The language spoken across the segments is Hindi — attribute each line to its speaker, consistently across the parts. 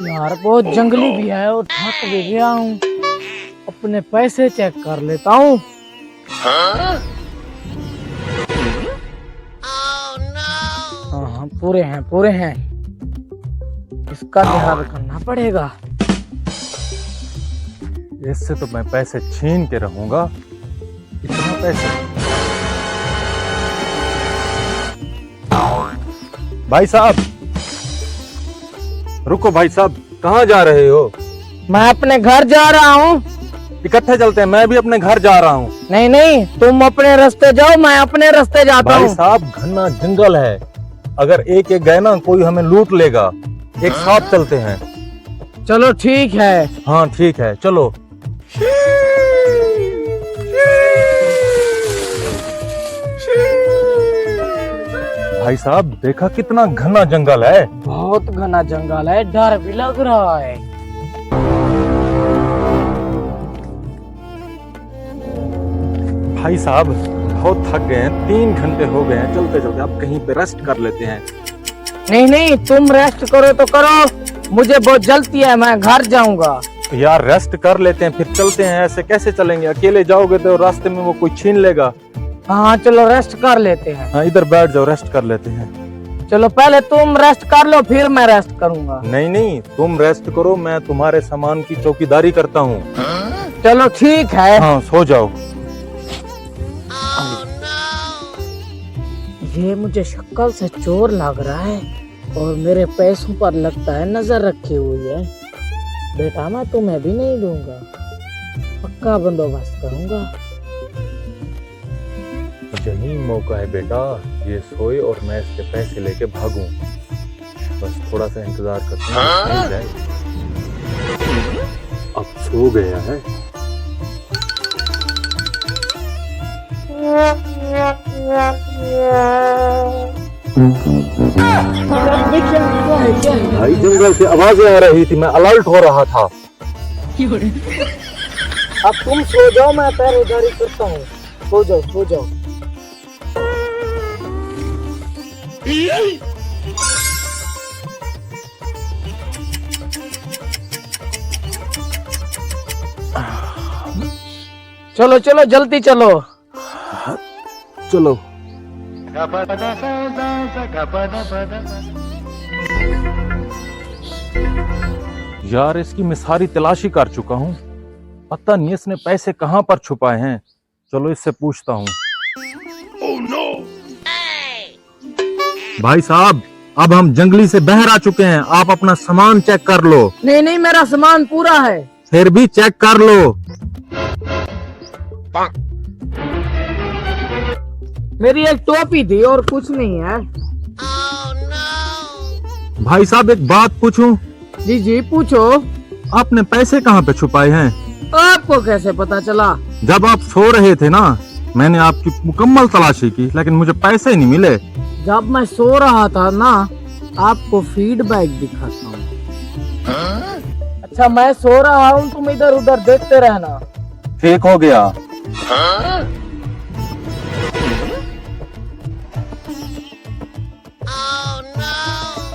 Speaker 1: यार बहुत जंगली भी है और थक भी गया हूँ। अपने पैसे चेक कर लेता हूँ। हाँ हाँ पूरे हैं। इसका ध्यान करना पड़ेगा।
Speaker 2: इससे तो मैं पैसे छीन के रहूंगा। इतना पैसे। भाई साहब रुको, भाई साहब कहाँ जा रहे हो?
Speaker 1: मैं अपने घर जा रहा हूँ।
Speaker 2: इकट्ठे चलते हैं, मैं भी अपने घर जा रहा हूँ।
Speaker 1: नहीं नहीं, तुम अपने रास्ते जाओ, मैं अपने रास्ते जाता हूँ।
Speaker 2: भाई साहब घना जंगल है, अगर एक एक गए ना कोई हमें लूट लेगा। एक साथ चलते हैं।
Speaker 1: चलो ठीक है।
Speaker 2: हाँ ठीक है चलो। भाई साहब देखा कितना घना जंगल है।
Speaker 1: बहुत घना जंगल है, डर भी लग रहा है।
Speaker 2: भाई साहब बहुत थक गए हैं, 3 घंटे हो गए हैं चलते चलते। अब कहीं पे रेस्ट कर लेते हैं।
Speaker 1: नहीं नहीं, तुम रेस्ट करो तो करो, मुझे बहुत जल्दी है, मैं घर जाऊंगा।
Speaker 2: यार रेस्ट कर लेते हैं फिर चलते हैं। ऐसे कैसे चलेंगे? अकेले जाओगे तो रास्ते में वो कोई छीन लेगा।
Speaker 1: हाँ चलो रेस्ट कर लेते हैं।
Speaker 2: हाँ इधर बैठ जाओ, रेस्ट कर लेते हैं।
Speaker 1: चलो पहले तुम रेस्ट कर लो, फिर मैं रेस्ट करूंगा।
Speaker 2: नहीं नहीं तुम रेस्ट करो, मैं तुम्हारे सामान की चौकीदारी करता हूँ।
Speaker 1: चलो ठीक है।
Speaker 2: हाँ सो जाओ।
Speaker 1: ये मुझे शक्ल से चोर लग रहा है और मेरे पैसों पर लगता है नजर रखी हुई है। बेटा मैं तुम्हें भी नहीं दूंगा, पक्का बंदोबस्त करूंगा।
Speaker 2: यही मौका है बेटा, ये सोए और मैं इसके पैसे लेके भागूं। बस थोड़ा सा इंतजार करते हैं। अब सो गया है। भाई जंगल से आवाजें आ रही थी, मैं अलर्ट हो रहा था।
Speaker 1: अब तुम सो जाओ, मैं पहरेदारी करता हूँ। सो जाओ सो जाओ। चलो चलो जल्दी चलो।
Speaker 2: चलो। यार इसकी मैं सारी तलाशी कर चुका हूँ, पता नहीं इसने पैसे कहाँ पर छुपाए हैं। चलो इससे पूछता हूँ। भाई साहब अब हम जंगली से बाहर आ चुके हैं, आप अपना सामान चेक कर लो।
Speaker 1: नहीं नहीं, मेरा सामान पूरा है।
Speaker 2: फिर भी चेक कर लो।
Speaker 1: मेरी एक टोपी थी और कुछ नहीं है।
Speaker 2: भाई साहब एक बात पूछूं?
Speaker 1: जी जी पूछो।
Speaker 2: आपने पैसे कहाँ पे छुपाए हैं?
Speaker 1: आपको कैसे पता चला?
Speaker 2: जब आप सो रहे थे ना, मैंने आपकी मुकम्मल तलाशी की लेकिन मुझे पैसे नहीं मिले।
Speaker 1: जब मैं सो रहा था ना, आपको फीडबैक दिखाता हूँ। अच्छा मैं सो रहा हूँ, तुम इधर उधर देखते रहना।
Speaker 2: ठीक हो गया।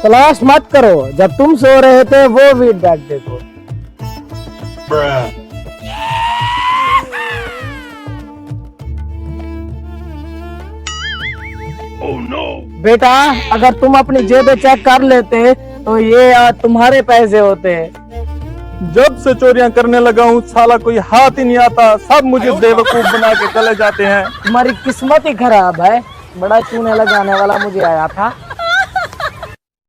Speaker 1: तलाश मत करो, जब तुम सो रहे थे वो फीडबैक देखो। बेटा अगर तुम अपनी जेबें चेक कर लेते तो ये तुम्हारे पैसे होते।
Speaker 2: जब से चोरियां करने लगा हूँ साला कोई हाथ ही नहीं आता, सब मुझे बेवकूफ बना के चले जाते हैं।
Speaker 1: तुम्हारी किस्मत ही खराब है, बड़ा चूने लगाने वाला मुझे आया था।